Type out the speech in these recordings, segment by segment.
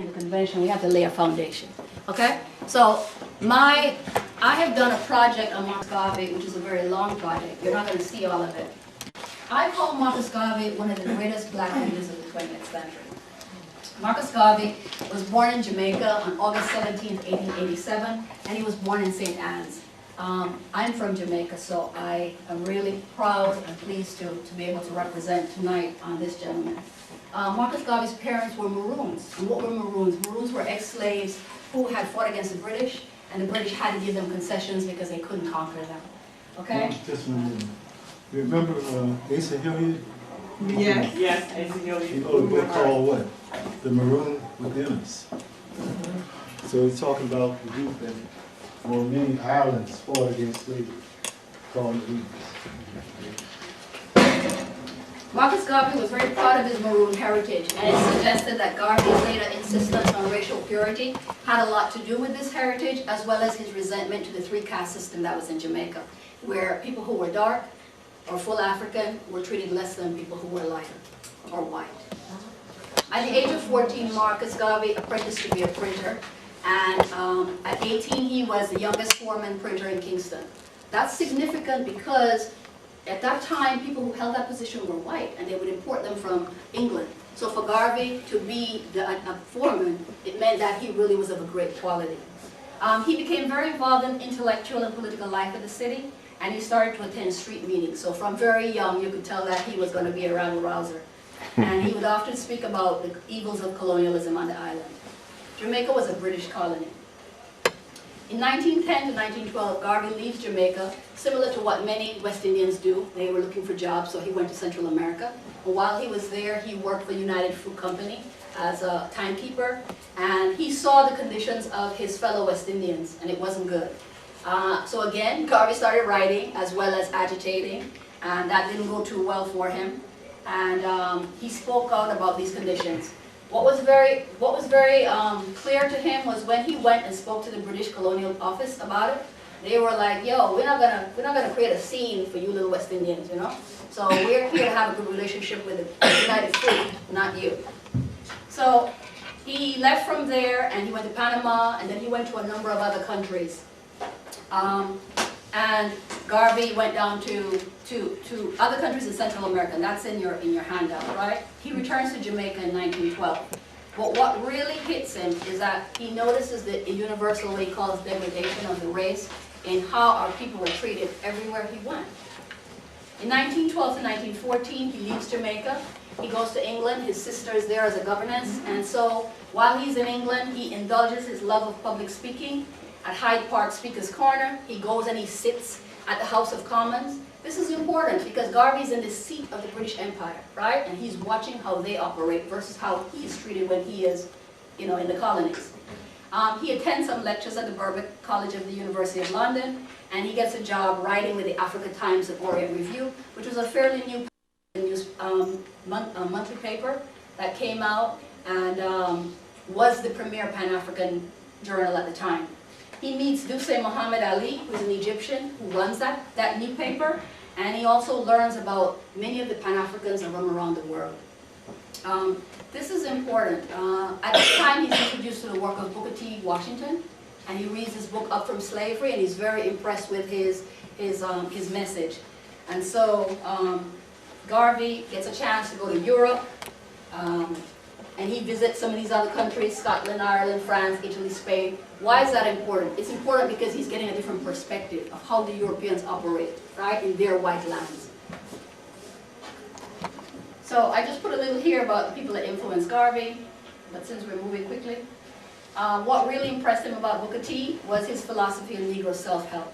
In the convention, we have to lay a foundation. Okay? So I have done a project on Marcus Garvey, which is a very long project. You're not going to see all of it. I call Marcus Garvey one of the greatest black leaders of the 20th century. Marcus Garvey was born in Jamaica on August 17, 1887, and he was born in St. Anne's. I'm from Jamaica, so I am really proud and pleased to be able to represent tonight on this gentleman. Marcus Garvey's parents were Maroons. And what were Maroons? Maroons were ex-slaves who had fought against the British, and the British had to give them concessions because they couldn't conquer them. Okay? Just a minute. Remember Asa Hilliard? Yes. Yes, Asa Hilliard. You know the book called what? The Maroon Within Us. So he's talking about the group that on many islands fought against slavery, called Maroons. Marcus Garvey was very proud of his Maroon heritage, and it suggested that Garvey's later insistence on racial purity had a lot to do with this heritage, as well as his resentment to the three-caste system that was in Jamaica, where people who were dark or full African were treated less than people who were lighter or white. At the age of 14, Marcus Garvey apprenticed to be a printer, and at 18, he was the youngest foreman printer in Kingston. That's significant because at that time, people who held that position were white, and they would import them from England. So for Garvey to be a foreman, it meant that he really was of a great quality. He became very involved in intellectual and political life of the city, and he started to attend street meetings. So from very young, you could tell that he was going to be a rabble-rouser. And he would often speak about the evils of colonialism on the island. Jamaica was a British colony. In 1910 to 1912, Garvey leaves Jamaica, similar to what many West Indians do. They were looking for jobs, so he went to Central America. And while he was there, he worked for United Fruit Company as a timekeeper, and he saw the conditions of his fellow West Indians, and it wasn't good. So again, Garvey started writing as well as agitating, and that didn't go too well for him. And he spoke out about these conditions. What was very clear to him was when he went and spoke to the British Colonial Office about it. They were like, "Yo, we're not gonna create a scene for you little West Indians, you know. So we're here to have a good relationship with the United Fruit, not you." So he left from there and he went to Panama, and then he went to a number of other countries. And Garvey went down to other countries in Central America, and that's in your handout, right? He returns to Jamaica in 1912. But what really hits him is that he notices the universal, what he calls degradation of the race, in how our people were treated everywhere he went. In 1912 to 1914, he leaves Jamaica. He goes to England. His sister is there as a governess. And so while he's in England, he indulges his love of public speaking. At Hyde Park Speaker's Corner, he goes and he sits at the House of Commons. This is important because Garvey's in the seat of the British Empire, right? And he's watching how they operate versus how he is treated when he is, you know, in the colonies. He attends some lectures at the Birkbeck College of the University of London, and he gets a job writing with the Africa Times and Orient Review, which was a fairly new monthly paper that came out and was the premier Pan-African journal at the time. He meets Dusay Muhammad Ali, who's an Egyptian, who runs that new paper, and he also learns about many of the Pan-Africans that roam around the world. This is important. At this time, he's introduced to the work of Booker T. Washington, and he reads his book Up From Slavery, and he's very impressed with his message. And so Garvey gets a chance to go to Europe, and he visits some of these other countries, Scotland, Ireland, France, Italy, Spain. Why is that important? It's important because he's getting a different perspective of how the Europeans operate, right, in their white lands. So I just put a little here about the people that influenced Garvey, but since we're moving quickly. What really impressed him about Booker T was his philosophy of Negro self-help,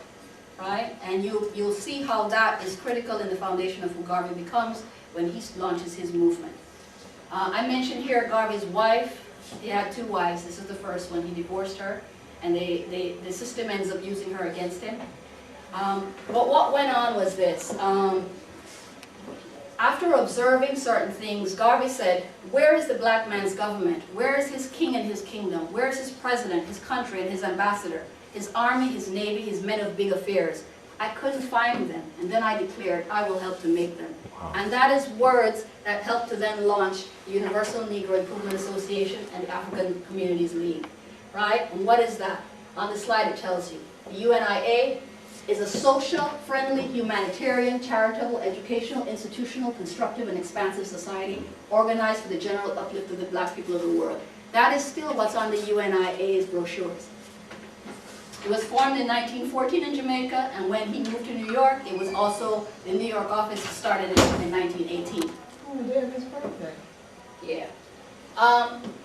right? And you'll see how that is critical in the foundation of who Garvey becomes when he launches his movement. I mentioned here Garvey's wife. He had two wives. This is the first one. He divorced her, and the system ends up using her against him. But what went on was this. After observing certain things, Garvey said, where is the black man's government? Where is his king and his kingdom? Where is his president, his country, and his ambassador? His army, his navy, his men of big affairs? I couldn't find them. And then I declared, I will help to make them. And that is words that helped to then launch the Universal Negro Improvement Association and the African Communities League, right? And what is that? On the slide it tells you. The UNIA is a social, friendly, humanitarian, charitable, educational, institutional, constructive, and expansive society organized for the general uplift of the black people of the world. That is still what's on the UNIA's brochures. It was formed in 1914 in Jamaica, and when he moved to New York, it was also, the New York office started in 1918. Oh, yeah, his birthday. Yeah.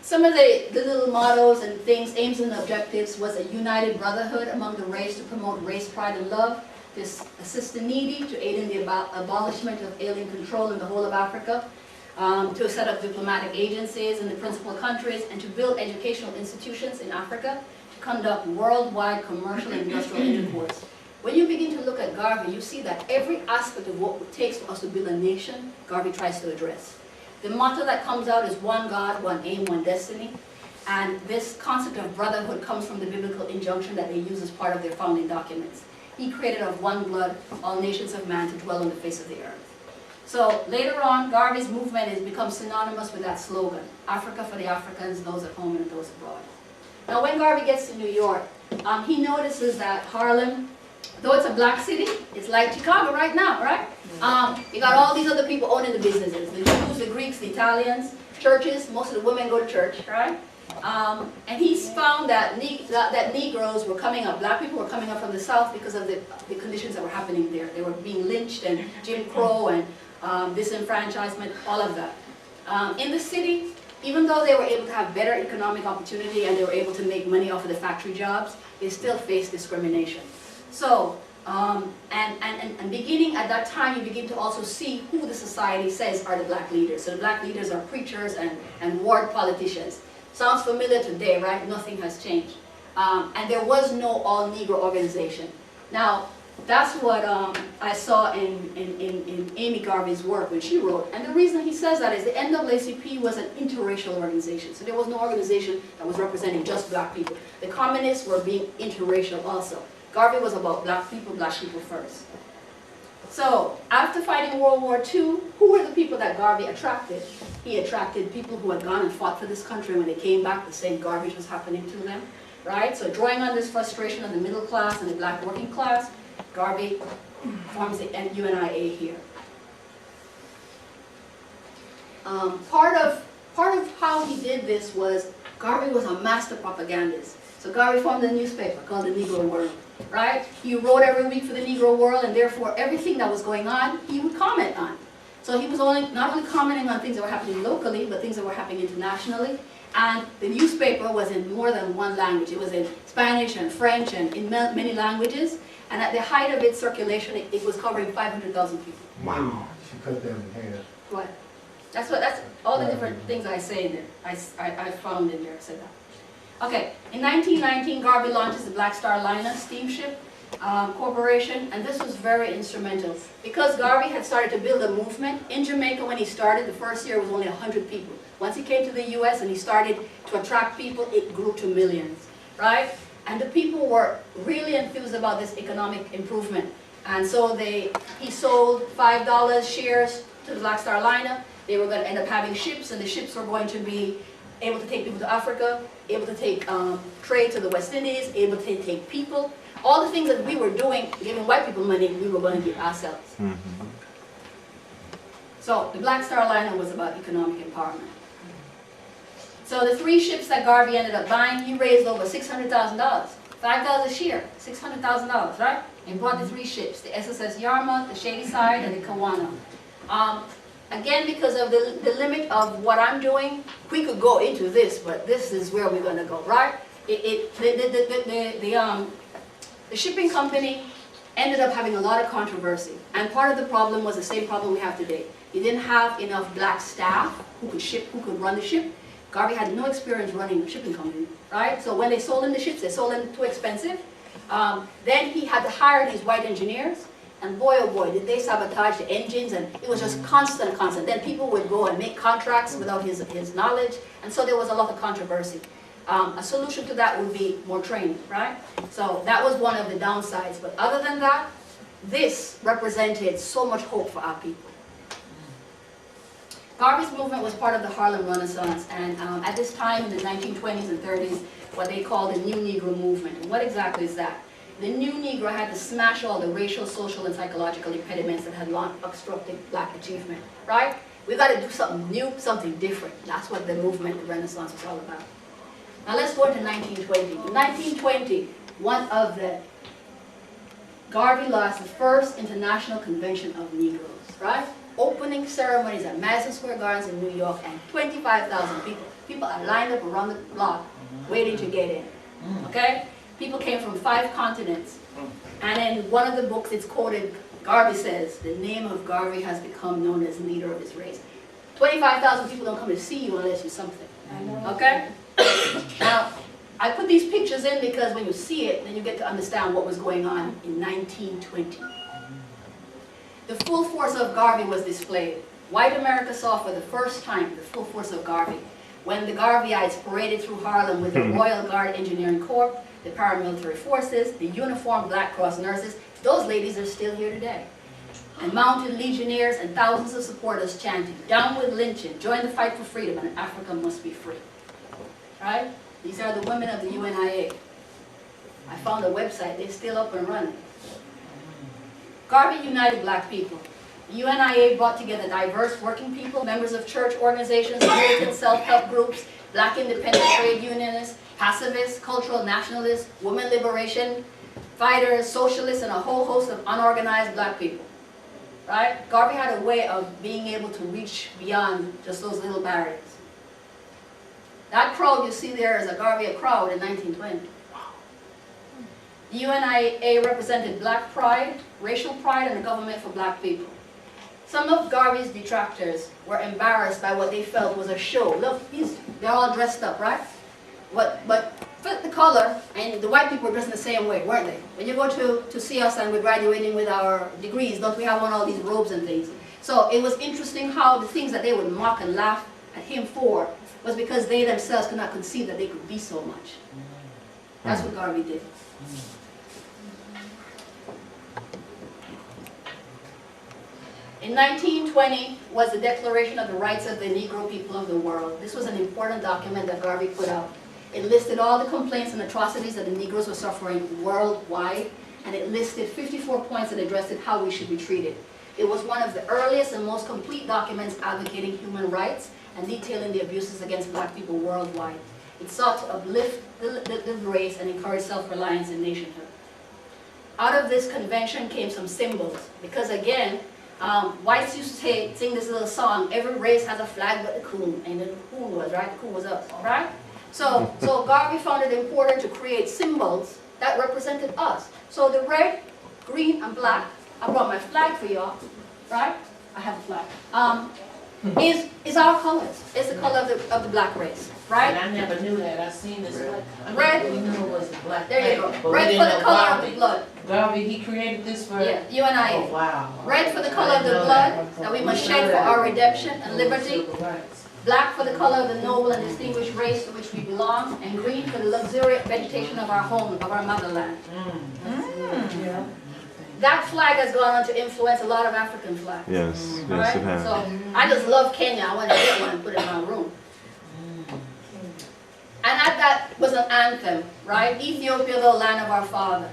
Some of the little mottos and things, aims and objectives was a united brotherhood among the race to promote race, pride, and love, to assist the needy, to aid in the abolishment of alien control in the whole of Africa, to set up diplomatic agencies in the principal countries, and to build educational institutions in Africa, to conduct worldwide commercial and industrial intercourse. When you begin to look at Garvey, you see that every aspect of what it takes for us to build a nation, Garvey tries to address. The motto that comes out is one God, one aim, one destiny. And this concept of brotherhood comes from the biblical injunction that they use as part of their founding documents. He created of one blood all nations of man to dwell on the face of the earth. So later on, Garvey's movement has become synonymous with that slogan, Africa for the Africans, those at home and those abroad. Now when Garvey gets to New York, he notices that Harlem, though it's a black city, it's like Chicago right now, right? You got all these other people owning the businesses, the Jews, the Greeks, the Italians, churches, most of the women go to church, right? And he's found that Negroes were coming up, black people were coming up from the South because of the conditions that were happening there. They were being lynched and Jim Crow and disenfranchisement, all of that. In the city, even though they were able to have better economic opportunity and they were able to make money off of the factory jobs, they still faced discrimination. So, and beginning at that time, you begin to also see who the society says are the black leaders. So the black leaders are preachers and ward politicians. Sounds familiar today, right? Nothing has changed. And there was no all-Negro organization. Now, that's what I saw in Amy Garvey's work when she wrote. And the reason he says that is the NAACP was an interracial organization. So there was no organization that was representing just black people. The communists were being interracial also. Garvey was about black people first. So, after fighting World War II, who were the people that Garvey attracted? He attracted people who had gone and fought for this country. When they came back, the same garbage was happening to them, right? So drawing on this frustration of the middle class and the black working class, Garvey forms the UNIA here. Part of how he did this was, Garvey was a master propagandist. So Garvey formed a newspaper called the Negro World, right? He wrote every week for the Negro World, and therefore everything that was going on, he would comment on. So he was not only commenting on things that were happening locally, but things that were happening internationally. And the newspaper was in more than one language. It was in Spanish and French and in many languages. And at the height of its circulation, it was covering 500,000 people. Wow. She cut them in half. What? That's all the different things I say in there. I found in there, I said that. Okay, in 1919, Garvey launches the Black Star Liner steamship corporation, and this was very instrumental. Because Garvey had started to build a movement, in Jamaica when he started, the first year was only 100 people. Once he came to the US and he started to attract people, it grew to millions, right? And the people were really enthused about this economic improvement. And so he sold $5 shares to the Black Star Liner. They were going to end up having ships, and the ships were going to be able to take people to Africa, able to take trade to the West Indies, able to take people. All the things that we were doing, giving white people money, we were going to give ourselves. Mm-hmm. So the Black Star Liner was about economic empowerment. So the 3 ships that Garvey ended up buying, he raised over $600,000. $5 a share, $600,000, right? And bought the 3 ships, the SSS Yarmouth, the Shady Side, and the Kawana. Again, because of the limit of what I'm doing, we could go into this, but this is where we're going to go, right? The shipping company ended up having a lot of controversy, and part of the problem was the same problem we have today. You didn't have enough black staff who could run the ship. Garvey had no experience running a shipping company, right? So when they sold him the ships, they sold them too expensive. Then he had to hire these white engineers. And boy, oh boy, did they sabotage the engines, and it was just constant. Then people would go and make contracts without his knowledge, and so there was a lot of controversy. A solution to that would be more training, right? So that was one of the downsides, but other than that, this represented so much hope for our people. Garvey's movement was part of the Harlem Renaissance, and at this time in the 1920s and 30s, what they called the New Negro movement. And what exactly is that? The New Negro had to smash all the racial, social, and psychological impediments that had long obstructed black achievement, right? We got to do something new, something different. That's what the movement, the Renaissance was all about. Now let's go into 1920. In 1920, Garvey lost the first International Convention of Negroes, right? Opening ceremonies at Madison Square Gardens in New York, and 25,000 people. People are lined up around the block waiting to get in, okay? People came from 5 continents. And in one of the books it's quoted, Garvey says, the name of Garvey has become known as leader of his race. 25,000 people don't come to see you unless you're something, okay? Now, I put these pictures in because when you see it, then you get to understand what was going on in 1920. The full force of Garvey was displayed. White America saw for the first time the full force of Garvey when the Garveyites paraded through Harlem with the Royal Guard Engineering Corps, the paramilitary forces, the uniformed Black Cross nurses. Those ladies are still here today. And mounted legionnaires and thousands of supporters chanting, "Down with lynching, join the fight for freedom, and Africa must be free." Right? These are the women of the UNIA. I found a website, they're still up and running. Garvey united black people. The UNIA brought together diverse working people, members of church organizations, militant self-help groups, black independent trade unionists, pacifists, cultural nationalists, women liberation fighters, socialists, and a whole host of unorganized black people. Right? Garvey had a way of being able to reach beyond just those little barriers. That crowd you see there is a Garvey crowd in 1920. The UNIA represented black pride, racial pride, and a government for black people. Some of Garvey's detractors were embarrassed by what they felt was a show. Look, they're all dressed up, right? But fit the color, and the white people were dressed in the same way, weren't they? When you go to see us and we're graduating with our degrees, don't we have on all these robes and things? So it was interesting how the things that they would mock and laugh at him for was because they themselves could not conceive that they could be so much. That's what Garvey did. In 1920 was the Declaration of the Rights of the Negro People of the World. This was an important document that Garvey put out. It listed all the complaints and atrocities that the Negroes were suffering worldwide, and it listed 54 points that addressed how we should be treated. It was one of the earliest and most complete documents advocating human rights and detailing the abuses against black people worldwide. It sought to uplift the race and encourage self-reliance in nationhood. Out of this convention came some symbols, because again, whites used to sing this little song, every race has a flag but the coon, and then the coon was, right? The coon was us, right? So Garvey found it important to create symbols that represented us. So the red, green, and black, I brought my flag for y'all, right? I have a flag. Is our colors. It's the color of the black race, right? And I never knew that. I seen this. Red. We knew it was the black. There you go. But Red for the color of the blood. Garvey, he created this for. Yeah, UNIA. Oh, wow. Red for the color of the blood that we must shed for our redemption and liberty. Black for the color of the noble and distinguished race to which we belong, and green for the luxuriant vegetation of our home, of our motherland. Yeah. That flag has gone on to influence a lot of African flags. Yes, yes, Right? it has. So I just love Kenya. I want to get one and put it in my room. And that was an anthem, right? Ethiopia, the land of our father.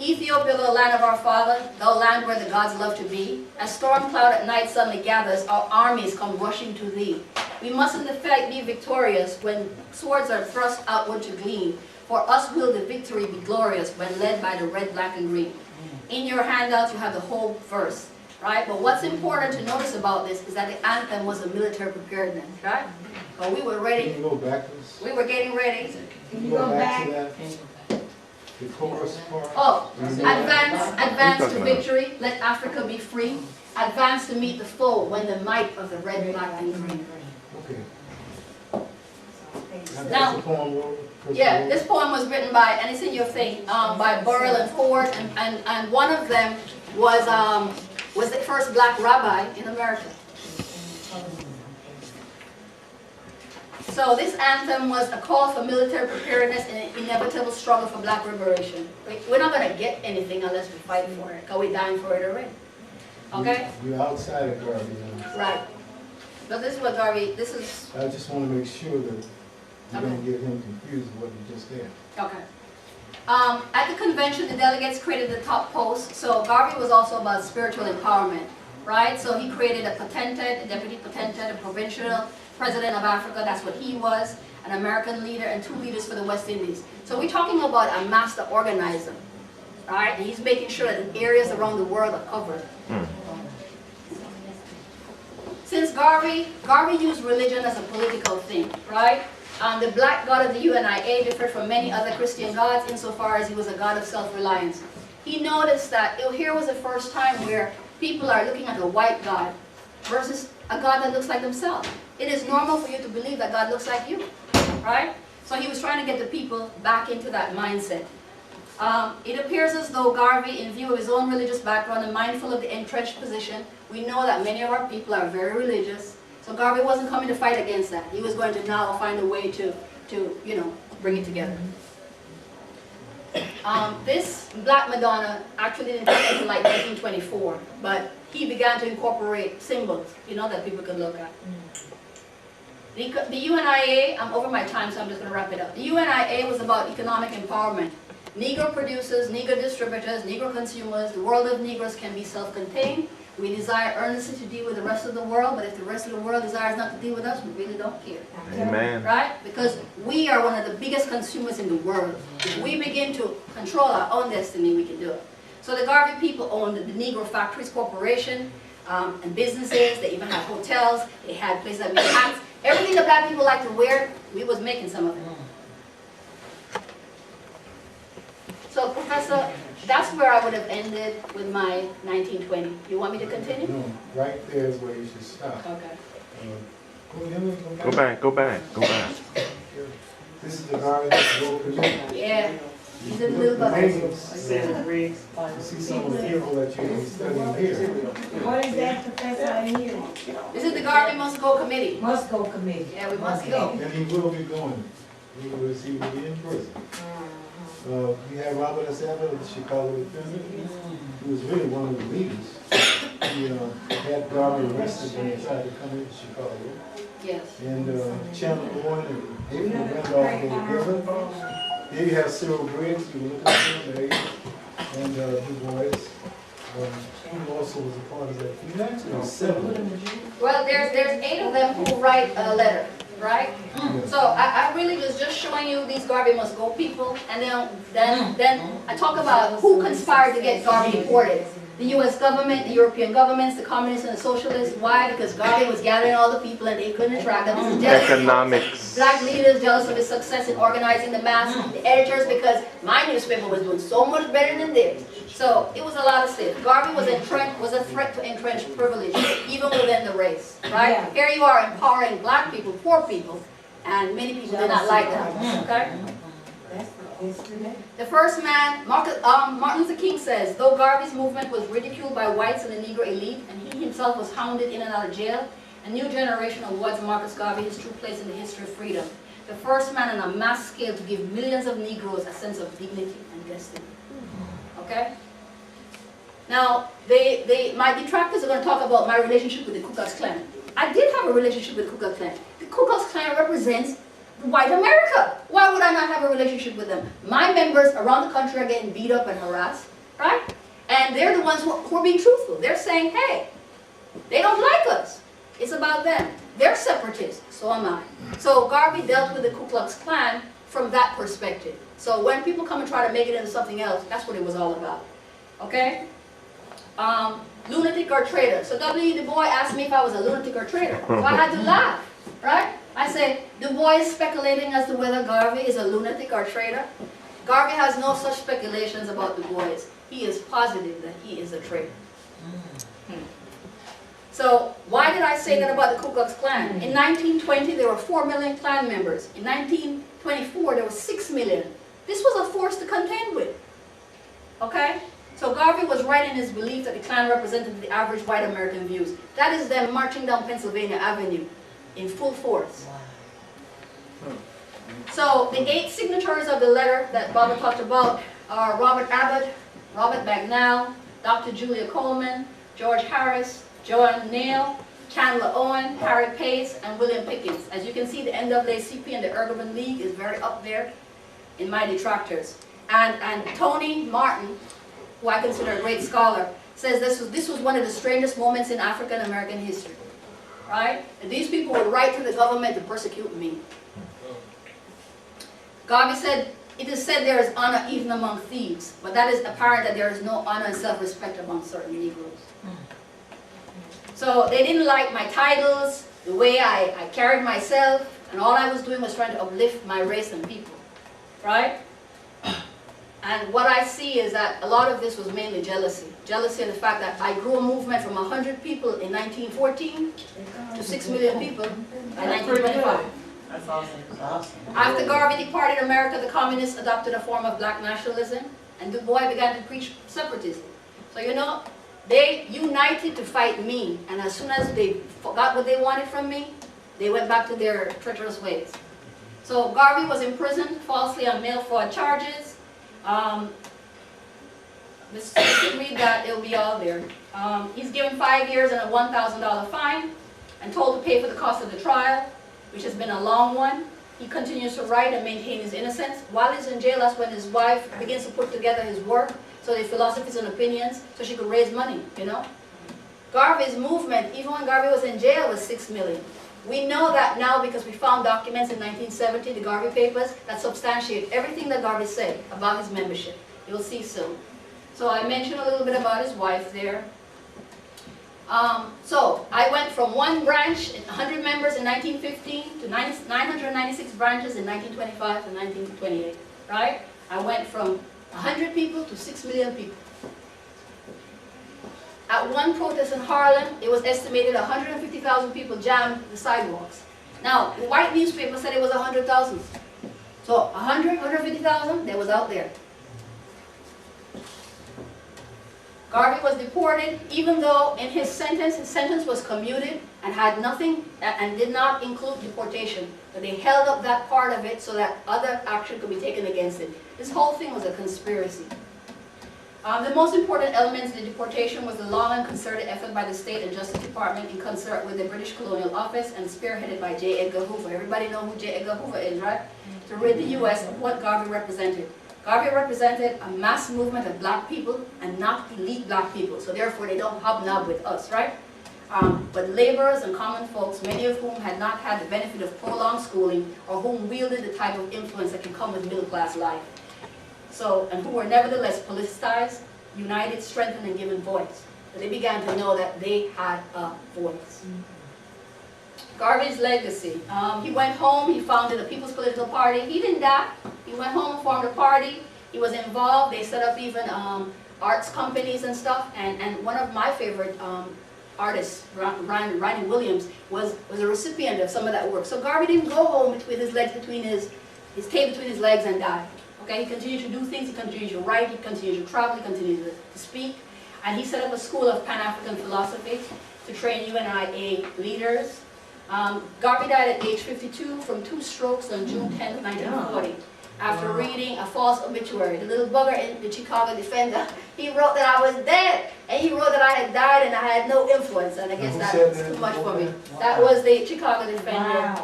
Ethiopia, the land of our father, the land where the gods love to be. As storm cloud at night suddenly gathers, our armies come rushing to thee. We must in the fight be victorious when swords are thrust outward to gleam. For us will the victory be glorious when led by the red, black, and green. In your handouts you have the whole verse, right? But what's important to notice about this is that the anthem was a military preparedness, right? But we were ready. Can you go backwards? We were getting ready. Can you go back to that? The chorus part? Oh, advance to victory, let Africa be free. Advance to meet the foe when the might of the red, black, and green. Okay. Now, That's the poem, Will? yeah, this poem was written by, and it's in your thing, by Burrell and Ford, and one of them was the first black rabbi in America. So this anthem was a call for military preparedness and an inevitable struggle for black liberation. We're not going to get anything unless we fight for it, because we're dying for it already. Okay? You're outside of Garvey. Right. But this is what Garvey, this is, I just want to make sure that you don't get him confused with what you just said. okay. At the convention, the delegates created the top post. So Garvey was also about spiritual empowerment, right? So he created a potentate, a deputy potentate, a provincial president of Africa, that's what he was, an American leader, and 2 leaders for the West Indies. So we're talking about a master organizer, right? And he's making sure that the areas around the world are covered. Since Garvey used religion as a political thing, right? The black god of the UNIA differed from many other Christian gods insofar as he was a god of self-reliance. He noticed that here was the first time where people are looking at a white god versus a God that looks like themselves. It is normal for you to believe that God looks like you, right? So he was trying to get the people back into that mindset. It appears as though Garvey, in view of his own religious background and mindful of the entrenched position, we know that many of our people are very religious. So Garvey wasn't coming to fight against that. He was going to now find a way to bring it together. This Black Madonna actually didn't take until like 1924, but he began to incorporate symbols, that people could look at. The UNIA, I'm over my time, so I'm just going to wrap it up. The UNIA was about economic empowerment. Negro producers, Negro distributors, Negro consumers, the world of Negroes can be self-contained. We desire earnestly to deal with the rest of the world, but if the rest of the world desires not to deal with us, we really don't care. Amen. Right? Because we are one of the biggest consumers in the world. If we begin to control our own destiny, we can do it. So the Garvey people owned the Negro Factories Corporation and businesses. They even had hotels. They had places that made hats. Everything the black people like to wear, we was making some of it. So, Professor, that's where I would have ended with my 1920. You want me to continue? No, right there is where you should stop. Okay. Go back. This is the Garvey Committee. Yeah. These are the little The buttons. names, you see some of the people that you'll be studying here. What is that, Professor, I hear? This is the Garvey Must Go Committee. Must go committee. Yeah, we must go. And he will be going. He will be in prison. We have Robert S. Abbott of the Chicago Defender, who was really one of the leaders. He had Garvey arrested when he tried to come into Chicago. Yes. And Chandler Boyd and April Randolph go together. Here you have Cyril Briggs, you look at him, there he is, and Du Bois, who also was a part of that. He actually was 7. Well, there's 8 of them who write a letter, right? Yeah. So I really was just showing you these Garvey Must Go people, and then I talk about who conspired to get Garvey deported. The U.S. government, the European governments, the communists and the socialists. Why? Because Garvey was gathering all the people and they couldn't attract them. Economics. Black leaders jealous of his success in organizing the mass. The editors, because my newspaper was doing so much better than theirs. So it was a lot of stuff. Garvey was a threat to entrenched privilege, even within the race. Right? Yeah. Here you are empowering black people, poor people, and many people did not like that. Okay? The first man, Martin Luther King says, though Garvey's movement was ridiculed by whites and the Negro elite, and he himself was hounded in and out of jail, a new generation awards Marcus Garvey his true place in the history of freedom. The first man on a mass scale to give millions of Negroes a sense of dignity and destiny. Okay? Now, my detractors are going to talk about my relationship with the Ku Klux Klan. I did have a relationship with the Ku Klux Klan. The Ku Klux Klan represents white America. Why would I not have a relationship with them? My members around the country are getting beat up and harassed, right? And they're the ones who are being truthful. They're saying, hey, they don't like us. It's about them. They're separatists, so am I. So Garvey dealt with the Ku Klux Klan from that perspective. So when people come and try to make it into something else, that's what it was all about. Okay? Lunatic or traitor. So W. Du Bois asked me if I was a lunatic or traitor. So I had to laugh, right? I say, Du Bois is speculating as to whether Garvey is a lunatic or traitor. Garvey has no such speculations about Du Bois. He is positive that he is a traitor. So why did I say that about the Ku Klux Klan? In 1920, there were 4 million Klan members. In 1924, there were 6 million. This was a force to contend with. Okay? So Garvey was right in his belief that the Klan represented the average white American views. That is them marching down Pennsylvania Avenue in full force. So the 8 signatories of the letter that Barbara talked about are Robert Abbott, Robert Bagnall, Dr. Julia Coleman, George Harris, Joan Neal, Chandler Owen, Harry Pace, and William Pickens. As you can see, the NAACP and the Urban League is very up there in my detractors. And Tony Martin, who I consider a great scholar, says this was one of the strangest moments in African American history. Right? And these people would write to the government to persecute me. Garvey said, it is said there is honor even among thieves, but that is apparent that there is no honor and self-respect among certain Negroes. So they didn't like my titles, the way I carried myself, and all I was doing was trying to uplift my race and people. Right? And what I see is that a lot of this was mainly jealousy. Jealousy of the fact that I grew a movement from 100 people in 1914 to 6 million people by 1925. That's awesome. After Garvey departed America, the communists adopted a form of black nationalism, and Du Bois began to preach separatism. So you know, they united to fight me, and as soon as they forgot what they wanted from me, they went back to their treacherous ways. So Garvey was imprisoned falsely on mail fraud charges. Let's read that, it'll be all there. He's given 5 years and a $1,000 fine, and told to pay for the cost of the trial, which has been a long one. He continues to write and maintain his innocence. While he's in jail, that's when his wife begins to put together his work, so the philosophies and opinions, so she could raise money, you know. Garvey's movement, even when Garvey was in jail, was 6 million. We know that now because we found documents in 1970, the Garvey papers, that substantiate everything that Garvey said about his membership. You'll see soon. So I mentioned a little bit about his wife there. So I went from one branch, 100 members in 1915, to 996 branches in 1925 to 1928, right? I went from 100 people to 6 million people. At one protest in Harlem, it was estimated 150,000 people jammed the sidewalks. Now, the white newspaper said it was 100,000. So 150,000, they was out there. Garvey was deported, even though in his sentence was commuted and had nothing, and did not include deportation. But they held up that part of it so that other action could be taken against it. This whole thing was a conspiracy. The most important element in the deportation was the long and concerted effort by the State and Justice Department in concert with the British Colonial Office and spearheaded by J. Edgar Hoover. Everybody know who J. Edgar Hoover is, right? To rid the U.S. of what Garvey represented. Garvey represented a mass movement of black people and not elite black people, so therefore they don't hobnob with us, right? But laborers and common folks, many of whom had not had the benefit of prolonged schooling or whom wielded the type of influence that can come with middle class life. So, and who were nevertheless politicized, united, strengthened, and given voice. So they began to know that they had a voice. Garvey's legacy. He went home, he founded the People's Political Party. He didn't die. He went home and formed a party. He was involved. They set up even arts companies and stuff. And one of my favorite artists, Ronnie Williams, was a recipient of some of that work. So Garvey didn't go home with his legs between his tail between his legs and die. Okay, he continued to do things, he continued to write, he continued to travel, he continued to speak. And he set up a school of Pan-African philosophy to train UNIA leaders. Garvey died at age 52 from 2 strokes on June 10, 1940. After reading a false obituary. The little bugger in the Chicago Defender, he wrote that I was dead. And he wrote that I had died and I had no influence. And I guess that's too much for me. That was the Chicago Defender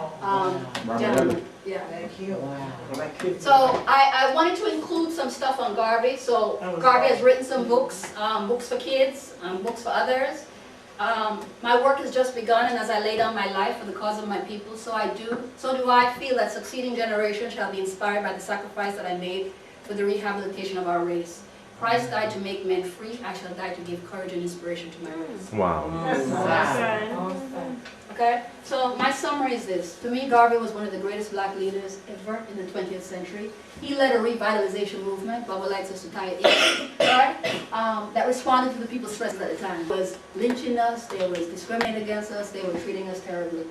gentleman. Yeah. Thank you. Wow. So I wanted to include some stuff on Garvey. So Garvey has written some books, books for kids, books for others. My work has just begun, and as I lay down my life for the cause of my people, so do I feel that succeeding generations shall be inspired by the sacrifice that I made for the rehabilitation of our race. Christ died to make men free. I shall die to give courage and inspiration to my race. Wow. Okay, so my summary is this. To me, Garvey was one of the greatest black leaders ever in the 20th century. He led a revitalization movement, Baba likes us to tie it in, right? That responded to the people's stress at the time. They was lynching us, they was discriminating against us, they were treating us terribly.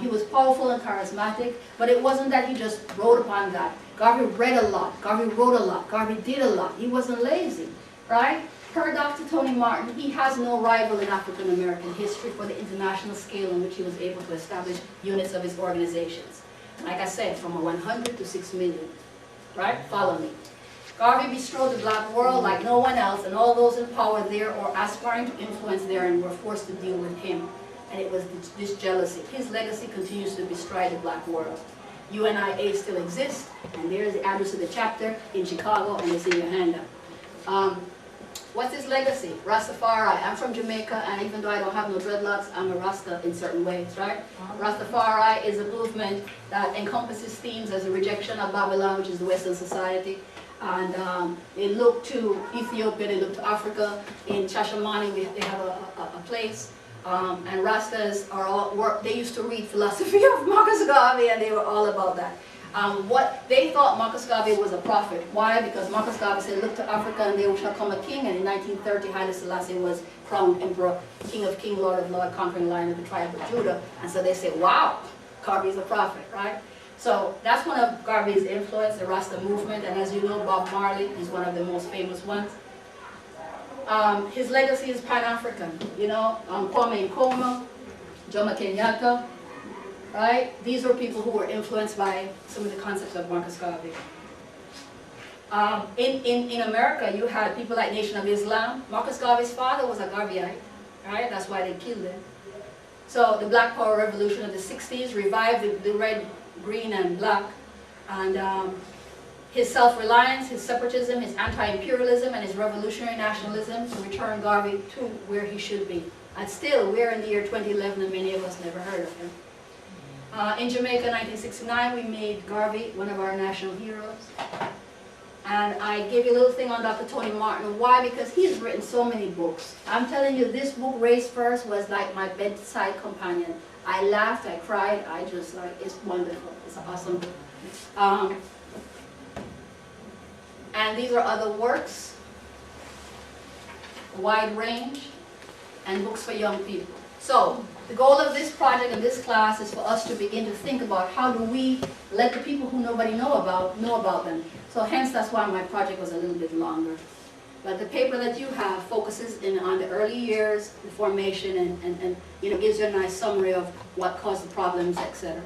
He was powerful and charismatic, but it wasn't that he just wrote upon that. Garvey read a lot, Garvey wrote a lot, Garvey did a lot. He wasn't lazy, right? Per Dr. Tony Martin, he has no rival in African American history for the international scale in which he was able to establish units of his organizations. Like I said, from 100 to 6 million, right? Follow me. Garvey bestrode the black world like no one else, and all those in power there or aspiring to influence therein were forced to deal with him. and it was this jealousy. His legacy continues to bestride the black world. UNIA still exists, and there's the address of the chapter in Chicago, and it's in your handout. What's his legacy? Rastafari. I'm from Jamaica, and even though I don't have no dreadlocks, I'm a Rasta in certain ways, right? Rastafari is a movement that encompasses themes as a rejection of Babylon, which is the Western society. And they look to Ethiopia, they look to Africa. In Shashamane, they have a place. And Rastas are all, they used to read philosophy of Marcus Garvey, and they were all about that. What they thought Marcus Garvey was a prophet. Why? Because Marcus Garvey said, look to Africa and there shall come a king. And in 1930, Haile Selassie was crowned emperor, king of king, lord of lord, conquering lion of the tribe of Judah. And so they said, wow, Garvey's a prophet, right? So that's one of Garvey's influence, the Rasta movement. And as you know, Bob Marley is one of the most famous ones. His legacy is Pan-African, you know, Kwame Nkrumah, Jomo Kenyatta, right? These were people who were influenced by some of the concepts of Marcus Garvey. In America, you had people like Nation of Islam. Marcus Garvey's father was a Garveyite, right? That's why they killed him. So the Black Power Revolution of the 60s revived the red, green, and black. And his self-reliance, his separatism, his anti-imperialism, and his revolutionary nationalism to return Garvey to where he should be. And still, we're in the year 2011, and many of us never heard of him. In Jamaica, 1969, we made Garvey one of our national heroes. And I gave you a little thing on Dr. Tony Martin. Why? Because he's written so many books. I'm telling you, this book, Race First, was like my bedside companion. I laughed, I cried, I just like, it's wonderful. It's an awesome book. And these are other works, wide range, and books for young people. So, the goal of this project and this class is for us to begin to think about how do we let the people who nobody know about them. So hence that's why my project was a little bit longer. But the paper that you have focuses on the early years, the formation, and you know, gives you a nice summary of what caused the problems, etc.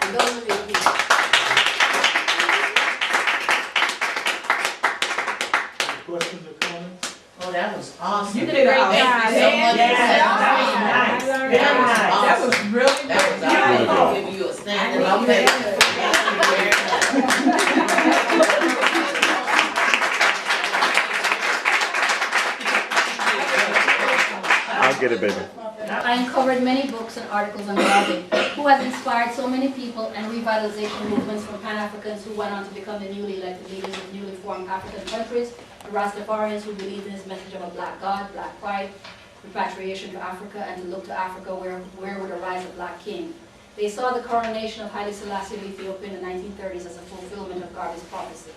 And those are the people. Questions or comments? Oh, that was awesome. You did a great job. Thank you so much. Yeah, That was that was really That was good. awesome. I'll give you a standing ovation. I'll get it, baby. I uncovered many books and articles on Garvey, who has inspired so many people and revitalization movements from Pan-Africans who went on to become the newly elected leaders of newly formed African countries, the Rastafarians who believed in his message of a black God, black pride, repatriation to Africa, and to look to Africa where would arise a black king. They saw the coronation of Haile Selassie of Ethiopia in the 1930s as a fulfillment of Garvey's prophecy.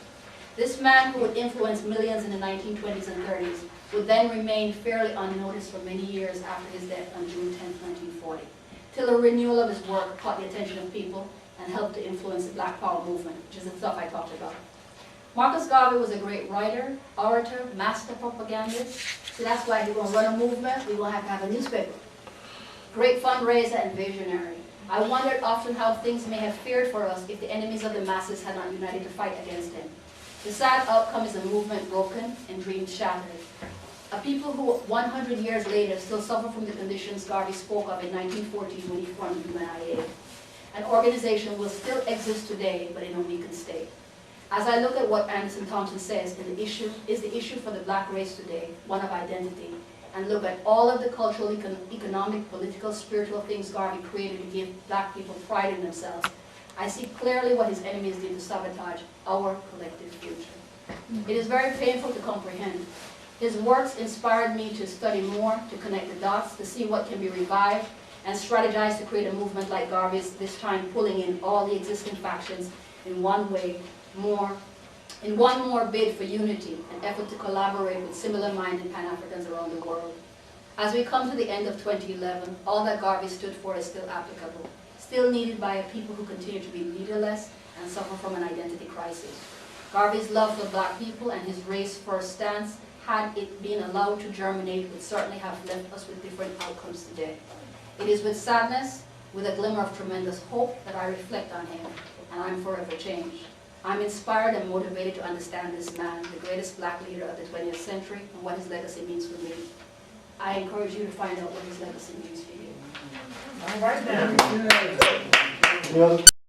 This man, who would influence millions in the 1920s and 30s, would then remain fairly unnoticed for many years after his death on June 10, 1940, till a renewal of his work caught the attention of people and helped to influence the Black Power movement, which is the stuff I talked about. Marcus Garvey was a great writer, orator, master propagandist. So that's why if you're going to run a movement, we're going to have a newspaper. Great fundraiser and visionary. I wondered often how things may have fared for us if the enemies of the masses had not united to fight against him. The sad outcome is a movement broken and dreams shattered. A people who 100 years later still suffer from the conditions Garvey spoke of in 1914 when he formed UNIA. An organization will still exist today, but in a weakened state. As I look at what Anderson Thompson says, the issue for the black race today, one of identity, and look at all of the cultural, economic, political, spiritual things Garvey created to give black people pride in themselves, I see clearly what his enemies did to sabotage our collective future. It is very painful to comprehend. His works inspired me to study more, to connect the dots, to see what can be revived, and strategize to create a movement like Garvey's, this time pulling in all the existing factions in one more bid for unity, an effort to collaborate with similar-minded Pan-Africans around the world. As we come to the end of 2011, all that Garvey stood for is still applicable, still needed by a people who continue to be leaderless and suffer from an identity crisis. Garvey's love for black people and his race-first stance, had it been allowed to germinate, would certainly have left us with different outcomes today. It is with sadness, with a glimmer of tremendous hope, that I reflect on him, and I'm forever changed. I'm inspired and motivated to understand this man, the greatest black leader of the 20th century, and what his legacy means for me. I encourage you to find out what his legacy means for you. All right now. Any other